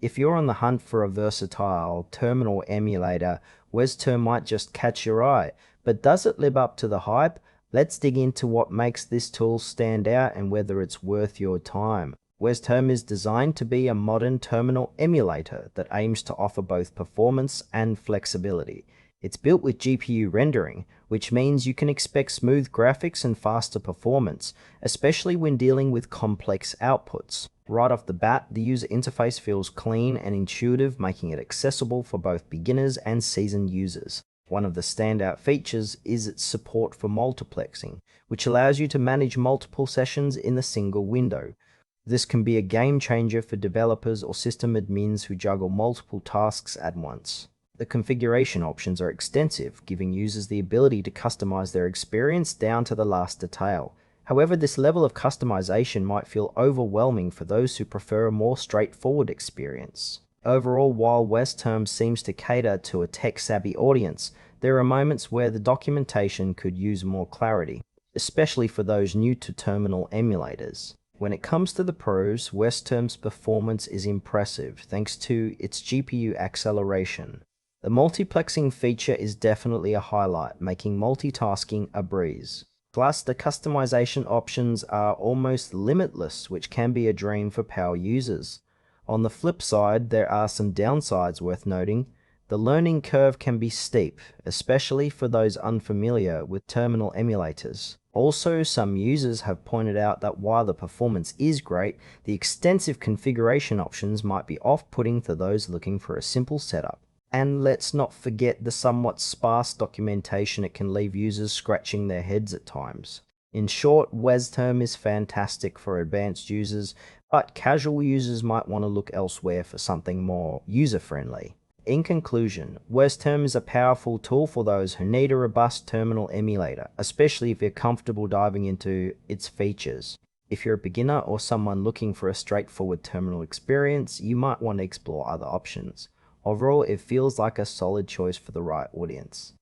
If you're on the hunt for a versatile terminal emulator, WezTerm might just catch your eye, but does it live up to the hype? Let's dig into what makes this tool stand out and whether it's worth your time. WezTerm is designed to be a modern terminal emulator that aims to offer both performance and flexibility. It's built with GPU rendering, which means you can expect smooth graphics and faster performance, especially when dealing with complex outputs. Right off the bat, the user interface feels clean and intuitive, making it accessible for both beginners and seasoned users. One of the standout features is its support for multiplexing, which allows you to manage multiple sessions in a single window. This can be a game changer for developers or system admins who juggle multiple tasks at once. The configuration options are extensive, giving users the ability to customize their experience down to the last detail. However, this level of customization might feel overwhelming for those who prefer a more straightforward experience. Overall, while WezTerm seems to cater to a tech-savvy audience, there are moments where the documentation could use more clarity, especially for those new to terminal emulators. When it comes to the pros, WezTerm's performance is impressive thanks to its GPU acceleration. The multiplexing feature is definitely a highlight, making multitasking a breeze. Plus, the customization options are almost limitless, which can be a dream for power users. On the flip side, there are some downsides worth noting. The learning curve can be steep, especially for those unfamiliar with terminal emulators. Also, some users have pointed out that while the performance is great, the extensive configuration options might be off-putting to those looking for a simple setup. And let's not forget the somewhat sparse documentation. It can leave users scratching their heads at times. In short, WezTerm is fantastic for advanced users, but casual users might want to look elsewhere for something more user-friendly. In conclusion, WezTerm is a powerful tool for those who need a robust terminal emulator, especially if you're comfortable diving into its features. If you're a beginner or someone looking for a straightforward terminal experience, you might want to explore other options. Overall, it feels like a solid choice for the right audience.